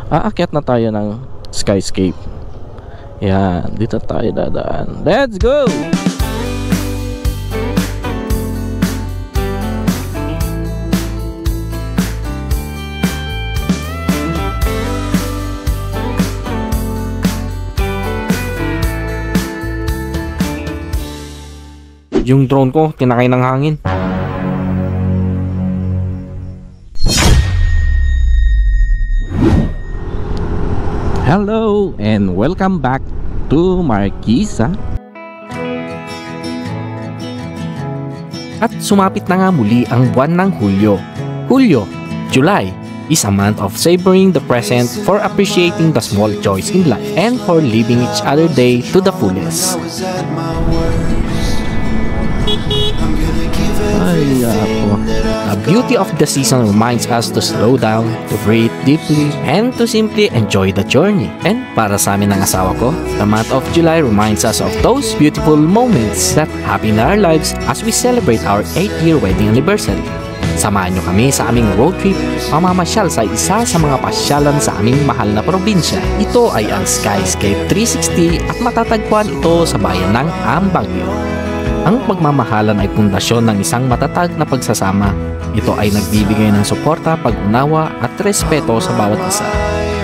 aakyat na tayo ng skyscape. Yan, dito tayo dadaan. Let's go! Yung drone ko, tinakay ng hangin. Hello and welcome back to Marquisa. At sumapit na nga muli ang buwan ng Hulyo. July is a month of savoring the present, for appreciating the small joys in life, and for living each other day to the fullest. The beauty of the season reminds us to slow down, to breathe deeply, and to simply enjoy the journey. And para sa amin ng asawa ko, the month of July reminds us of those beautiful moments that happen in our lives as we celebrate our 8th-year wedding anniversary. Samahan nyo kami sa aming road trip, mamamasyal sa isa sa mga pasyalan sa aming mahal na probinsya. Ito ay ang Skyscape 360 at matatagpuan ito sa bayan ng Ambagyo. Ang pagmamahalan ay pundasyon ng isang matatag na pagsasama. Ito ay nagbibigay ng suporta, pag-unawa at respeto sa bawat isa.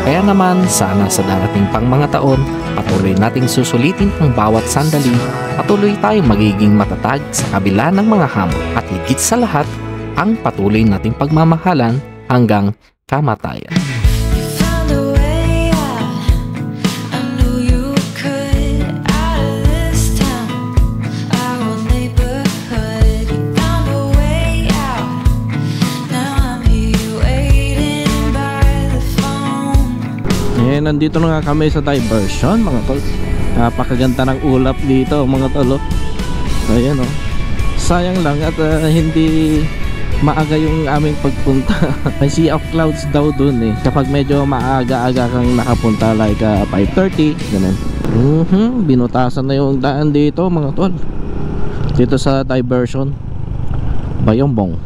Kaya naman, sana sa darating pang mga taon, patuloy nating susulitin ang bawat sandali, patuloy tayong magiging matatag sa kabila ng mga hamon, at higit sa lahat, ang patuloy nating pagmamahalan hanggang kamatayan. Nandito na nga kami sa diversion mga tol. Napakaganda ng ulap dito mga tol. Ayan o. Sayang lang at hindi maaga yung aming pagpunta. May sea of clouds daw dun eh. Kapag medyo maaga-aga kang nakapunta, like 5:30 ganun. Binutasan na yung daan dito mga tol. Dito sa diversion Bayombong.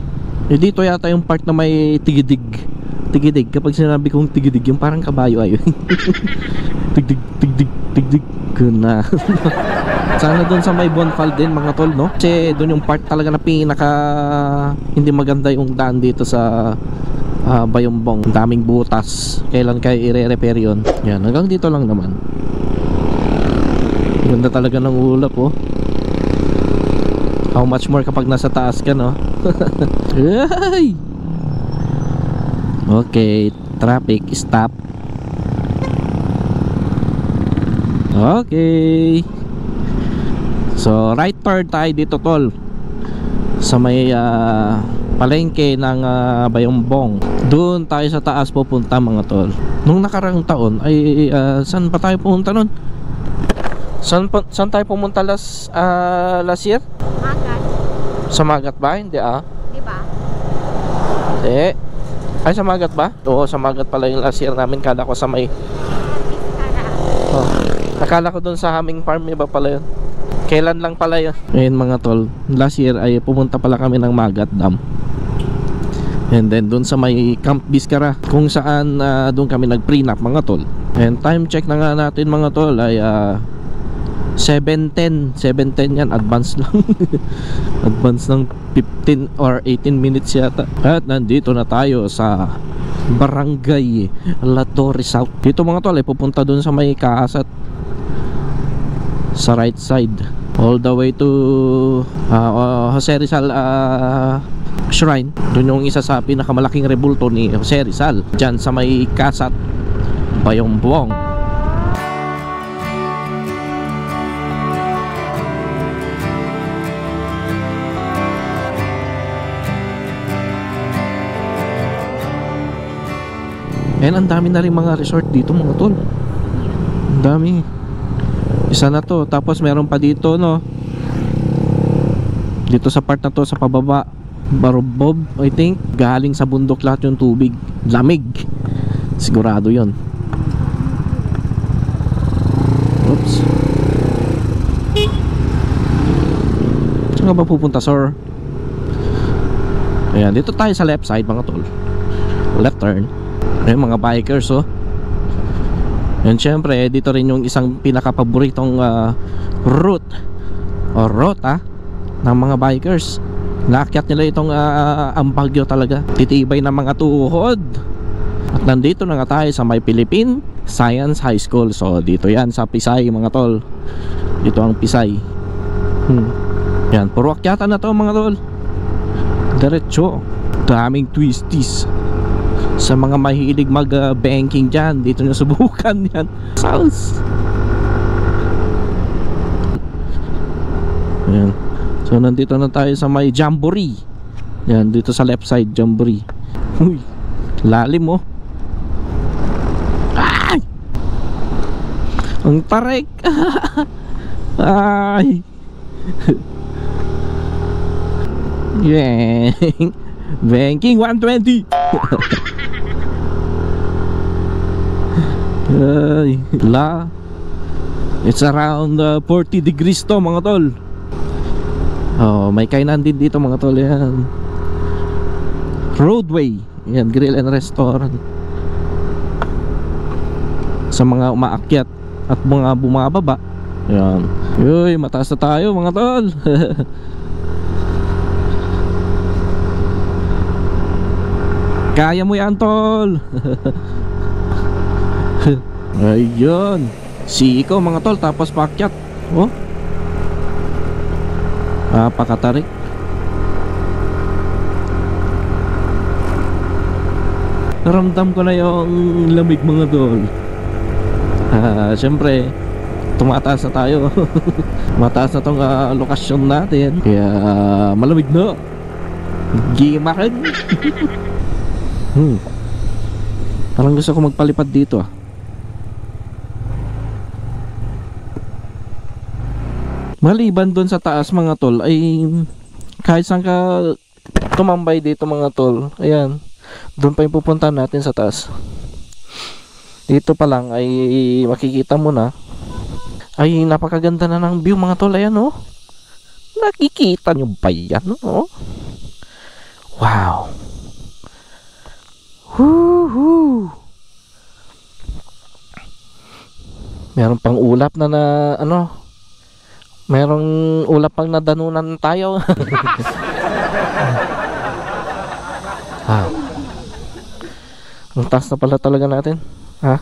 Dito yata yung part na may tigidig. Kapag sinabi kong tigidig, yung parang kabayo ayo. Tigdig na. Sana doon sa may Bonfal din mga tol, no? Kasi doon yung part talaga na pinaka hindi maganda yung daan dito sa Bayombong. Daming butas. Kailan kayo i-repair yun? Yan, hanggang dito lang naman. Ganda talaga ng ulap, oh. How much more kapag nasa taas ka, no? Ay! Okay, traffic stop. Okay. So right turn tayo dito tol, sa may palengke ng Bayombong. Doon tayo sa taas pupunta mga tol. Nung nakarang taon ay saan pa tayo pumunta nun? Saan tayo pumunta last year? Magat. Sa Magat ba? Hindi diba? Hindi. Ay, sa Magat ba? Oo, sa Magat pala yung last year namin. Kala ko sa may nakala ko dun sa Haming Farm. Iba pala yun. Kailan lang pala yun. Ayun mga tol, last year ay pumunta pala kami ng Magat Dam. And then dun sa may Camp Biscara, kung saan dun kami nag-prenup mga tol. And time check na nga natin mga tol ay 7:10 yan, advance lang. Advance ng 15 or 18 minutes yata. At nandito na tayo sa Barangay La Torre South. Dito mga tol ay pupunta dun sa may Kaasat, sa right side, all the way to Jose Rizal Shrine. Dun yung isa sa pinakamalaking rebulto ni Jose Rizal, dyan sa may Kaasat, Bayombong. And ang dami na rin mga resort dito mga tol. Ang dami. Isa na to. Tapos meron pa dito, no? Dito sa part na to, sa pababa, Barobob, I think. Galing sa bundok lahat yung tubig. Lamig. Sigurado yon. Oops. Saan ka ba pupunta, sir? Ayan, dito tayo sa left side mga tol. Left turn. Ayun, mga bikers, oh. And syempre dito rin yung isang pinaka-paboritong route o rota ng mga bikers. Naakyat nila itong Ambagyo talaga. Titibay ng mga tuhod. At nandito na nga tayo sa may Philippine Science High School. So dito yan sa Pisay mga tol. Dito ang Pisay. Yan, puro akyatan na to mga tol. Diretso. Daming twisties. Sa mga mahilig mag-banking dyan, dito nyo subukan yan. Sauce. Yan. So nandito na tayo sa may Jamboree. Yan, dito sa left side Jamboree. Uy, lalim oh. Ay! Ang tarik. Ay. Yeah. Banking 120. Ay, la. It's around 40 degrees to mga tol. Oh, may kainan din dito mga tol. Yan, Roadway. Yan, grill and restaurant. Sa mga umaakyat at mga bumababa. Yan. Uy, mataas na tayo mga tol. Kaya mo yan tol. Ayun, ikaw mga tol, tapos paakyat. Oh, pakatarik. Naramdam ko na yung lamig mga tol. Siyempre tumataas na tayo. Mataas na tong lokasyon natin. Kaya malamig na. Gimakin. Parang gusto ko magpalipad dito ah. Maliban doon sa taas mga tol, ay kahit saan ka tumambay dito mga tol, ayan, doon pa yung pupuntahan natin sa taas. Dito pa lang ay makikita mo na, ay napakaganda na ng view mga tol. Ayan oh, nakikita nyo ba yan oh? Wow. Woohoo. Meron pang ulap na ano, merong ulap pang nadanunan tayo. Ang taas na pala talaga natin. Ha?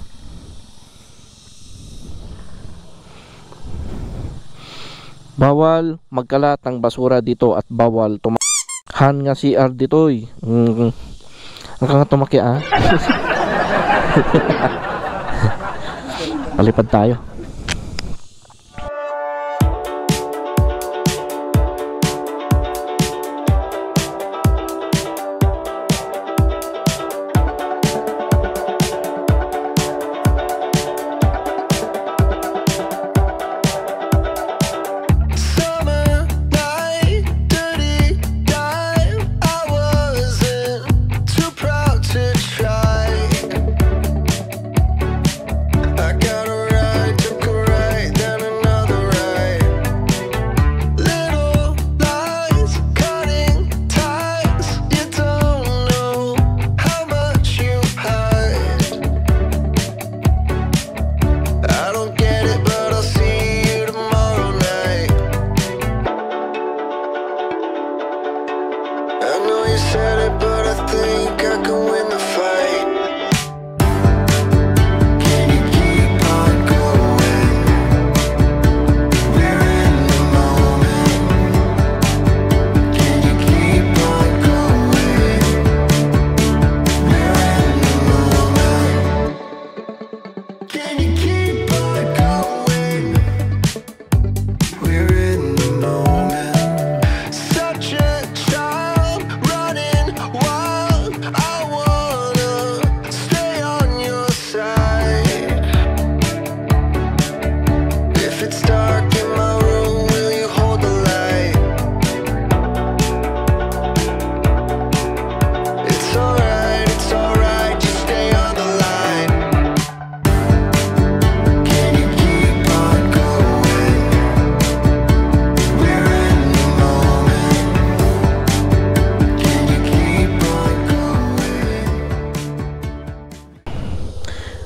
Bawal magkalat ng basura dito at bawal tumahan nga CR dito eh. Ang kang tumaki ah. Palipad tayo. I got a right to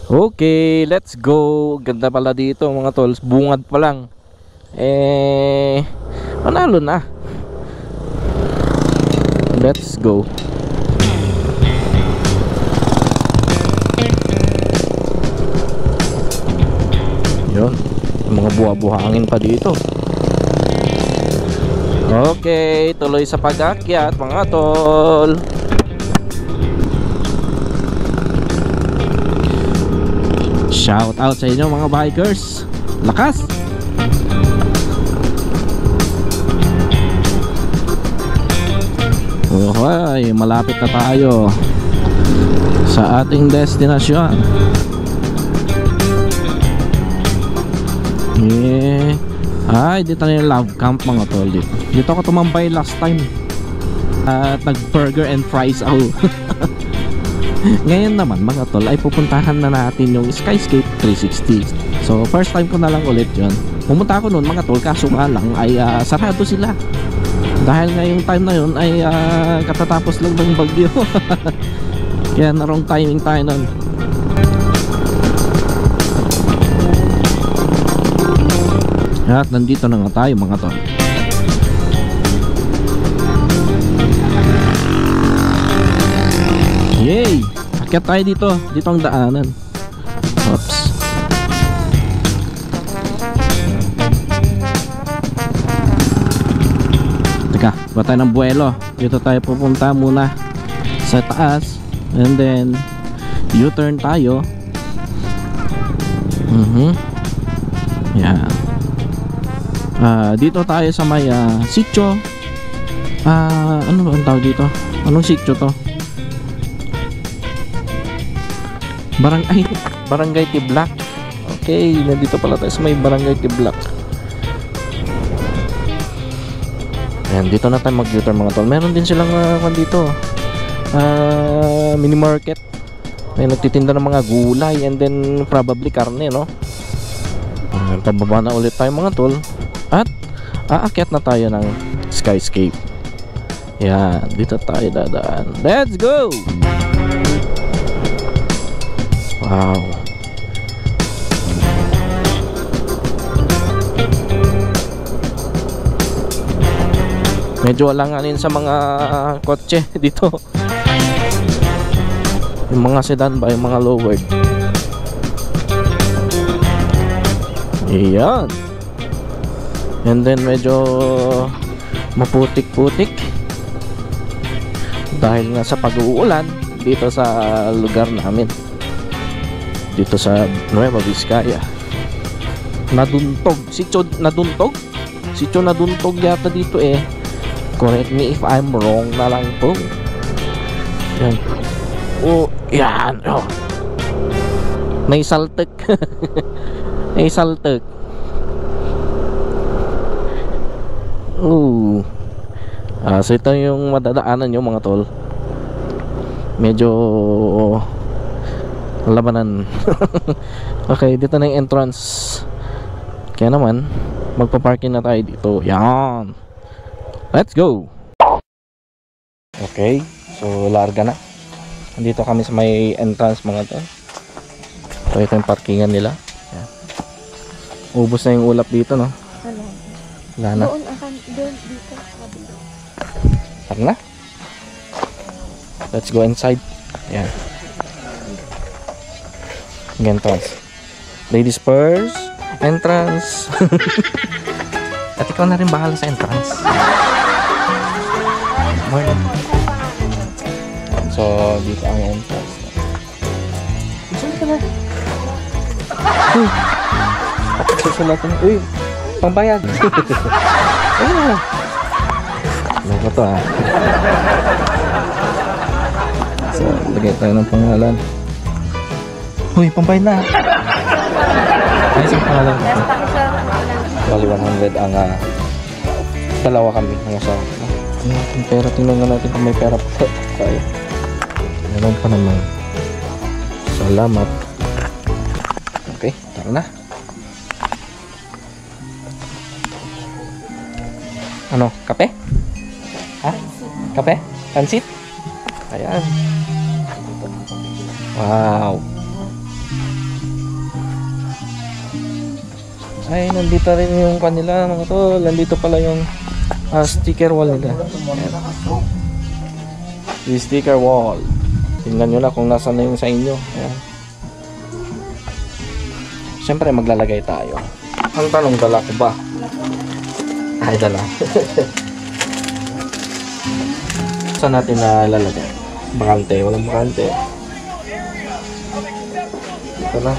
Okay, let's go. Ganda pala dito mga tol. Bungad pa lang. Manalo na. Let's go. Yun, mga buha-buhangin pa dito. Okay, tuloy sa pag-akyat mga tol. Shout out sa inyo mga bikers. Lakas. Okay, malapit na tayo sa ating destinasyon. Ay, dito na yung love camp mga tol. Dito ako tumambay last time. At nag-burger and fries ako. Ngayon naman mga tol ay pupuntahan na natin yung Skyscape 360. So first time ko na lang ulit yun. Pumunta ako noon mga tol, kaso nga lang ay sarado sila. Dahil nga yung time na yun ay katatapos lang ng bagyo. Kaya na wrong timing tayo nun. At nandito na nga tayo mga tol. Yay! Akyat tayo dito. Dito ang daanan. Oops. Teka, ba tayo ng buwelo. Dito tayo pupunta muna sa taas. And then U-turn tayo. Yan. Dito tayo sa may sitio. Ano ba ang tawag dito? Anong sitio to? Barangay Tiblak. Okay, nandito pala tayo sa may Barangay Tiblak. Ayan, dito na tayo mag-U-turn mga tol. Meron din silang dito mini market. May nagtitinda ng mga gulay and then probably karne, no? Pababa na ulit tayo mga tol. At aakyat na tayo ng Skyscape. Yan, dito tayo dadaan. Let's go! Wow. Medyo alanganin sa mga kotse dito. Yung mga sedan ba, yung mga lowered. Ayan. And then medyo maputik-putik dahil nga sa pag-uulan dito sa lugar namin, dito sa Nueva Vizcaya. Naduntog, sitio naduntog yata dito eh. Correct me if I'm wrong na lang po. Yan. Oh, yan. Oh. Naisaltek. Naisaltek. Oh. So ito yung madadaanan nyo mga tol. Medyo labanan. Okay, dito na yung entrance. Kaya naman magpa-parking na tayo dito. Yan. Let's go. Okay, so larga na. Dito kami sa may entrance mga tol. So ito yung parkingan nila. Yan. Ubos na yung ulap dito, no? Wala na. Doon akan doon dito. Tara na. Let's go inside. Yan. Entrance. Ladies first. Entrance. At ikaw na rin bahala sa entrance. Morning. So, dito ang entrance. Saan ka na? Uy! Susulatan. Uy! Pambayad. Ayun na. Ano ba ito ah? So, lagay tayo ng pangalan. Uy! Pambayad na. Ay, isang pangalan ko. Bali 100 ang dalawa kami ng asawa. Yung pera, tingnan nga natin kung may pera pa tayo. Meron pa naman. Salamat. Okay, tara na. Ano? Kape? Ha? Kape? Pansit? Ayan. Wow. Ay, nandito rin yung kanila mga tol. Nandito pala yung sticker wall nila. Ayan. Yung sticker wall. Tingnan nyo na kung nasa na yung sa inyo. Ayan. Siyempre maglalagay tayo. Ang tanong, dala ko ba? Ay, dala. Saan natin na lalagay? Bakante, walang bakante. Ito na.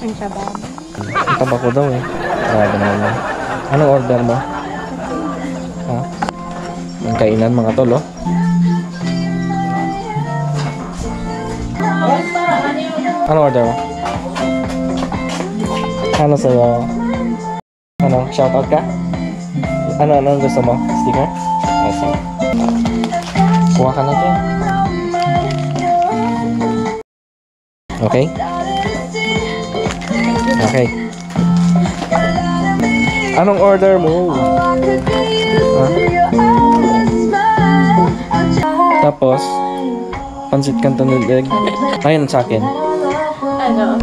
Ang taba ko daw eh. Grabe naman yan. Anong order mo? Ha? Ang kainan mga tol, oh. Ano order mo? Ano sa'yo? Ano? Shoutout ka? Ano gusto mo? Sticker? Sige. Kuha ka na dyan. Okay? Okay. Anong order mo? Ha? Tapos, pansit canton with egg. Ayun sa akin. Ano?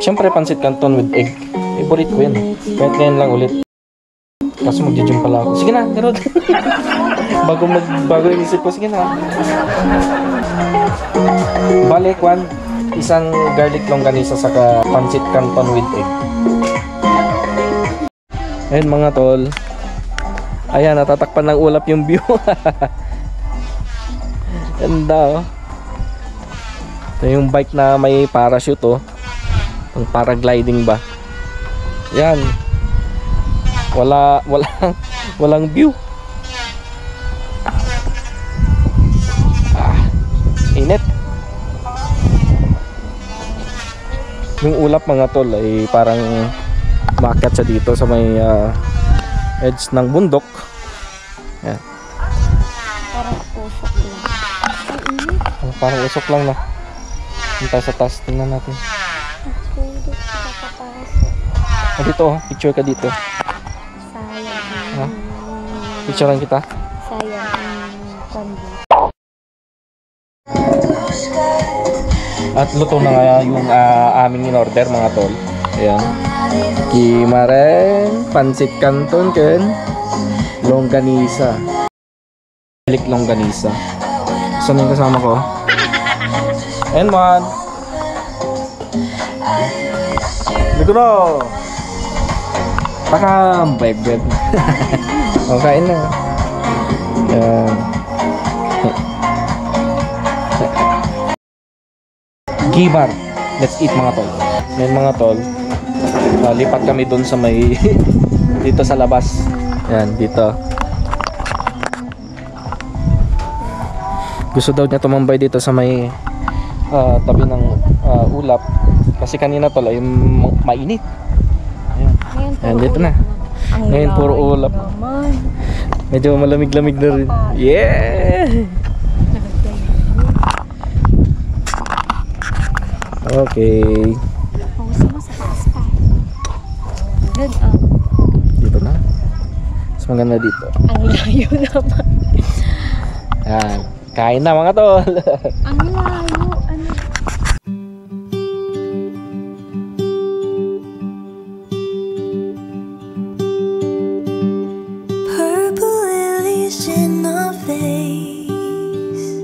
Siyempre, pansit canton with egg. Favorite ko yan. Kahit ngayon lang ulit. Kasi mag-gym pala ako. Sige na, garod. bago yung isip ko. Sige na. Balik, Juan. Isang garlic longganisa saka pancit canton with egg. Ayun mga tol. Ayan, natatakpan ng ulap yung view. Ganda, oh. Ito yung bike na may parachute, oh. Yung paragliding ba. Yan. Walang view. Init. Yung ulap mga tol ay parang maakyat siya dito sa may edge ng bundok. Yan. Parang usok lang. Parang usok lang na. Hintay sa taas. Tingnan natin. Dito, oh. Picture ka dito. Sayang. Ha? Picturean kita. Sayang. Kondo. At luto na nga yung aming in-order mga tol. Ayan. Kimaren, pancit canton, ken longganisa. Balik longganisa. Saan yung kasama ko? And one. Dito na. Pakam, bed. Okay na. Ayan. Gibar. Let's eat mga tol. Ngayon mga tol, lipat kami dun sa may dito sa labas. Yan, dito. Gusto daw niya tumambay dito sa may tabi ng ulap. Kasi kanina tol ay mainit. Ayan. Ayan, dito na. Ngayon puro ulap. Medyo malamig-lamig na rin. Yeah! Okay. Gusto mo sa taas pa. Good, Dito na. Mas maganda dito. Ang layo naman. Yan. Kain na mga tol. Ang layo. Ano? Purple lilies in our face.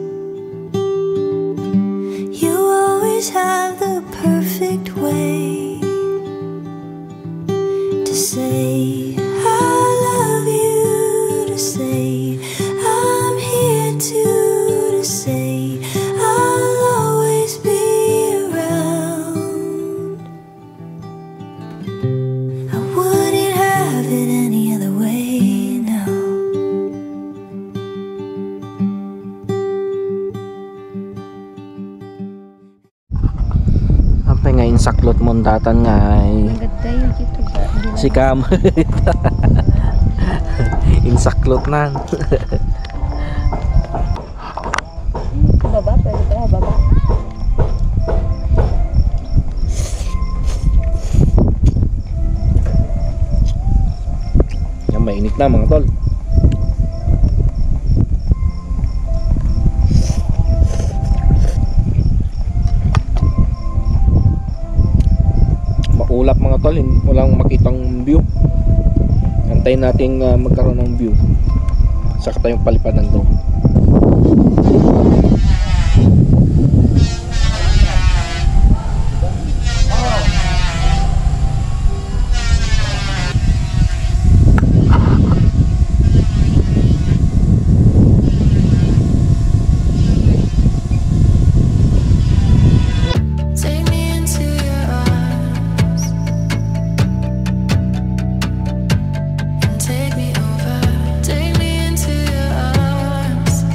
say I'll always be around. I wouldn't have it any other way now. Apa nga insaklot mo datan nga Agad kayo dito ba? si Kam. Insaklot nan. Baba, pwede ba? Baba. Yan, mainit na mga tol. Maulap mga tol, walang makitang view. Antayin natin magkaroon ng view. Saka tayong palipad ng drone. Take me into your arms and take me over. Take me into your arms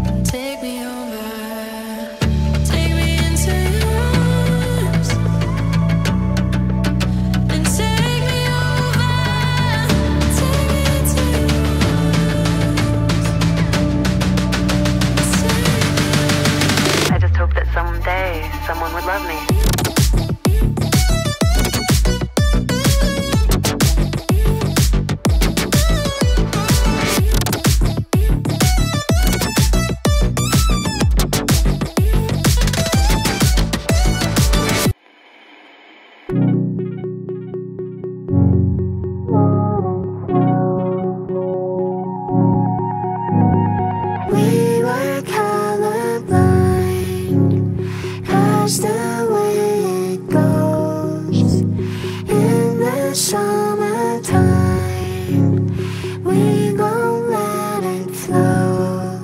and take me over. Take me into your arms and take me over. Take me into your I just hope that someday someone would love me. We were colorblind, 'cause the way it goes in the summertime, we gon' let it flow.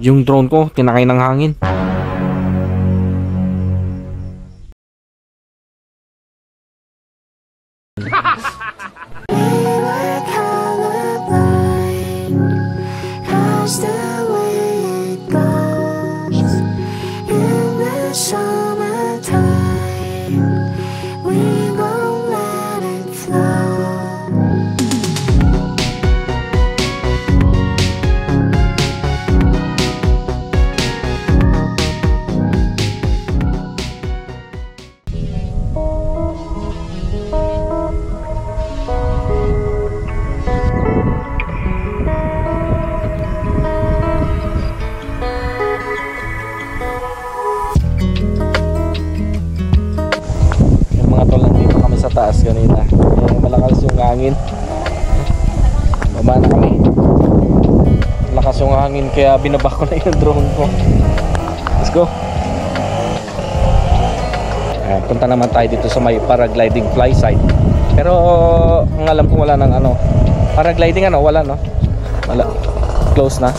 Yung drone ko tinakay ng hangin. We were colorblind, 'cause the way it goes in the summertime, we gon' let it flow. Yung mga tol, nandito kami sa taas kanina. Malakas yung hangin. Baba na kami. Malakas yung hangin kaya binaba ko na yung drone ko. Let's go. Punta naman tayo dito sa may paragliding fly site. Pero ang alam ko wala ng ano. Paragliding ano, wala no? Wala. Close na.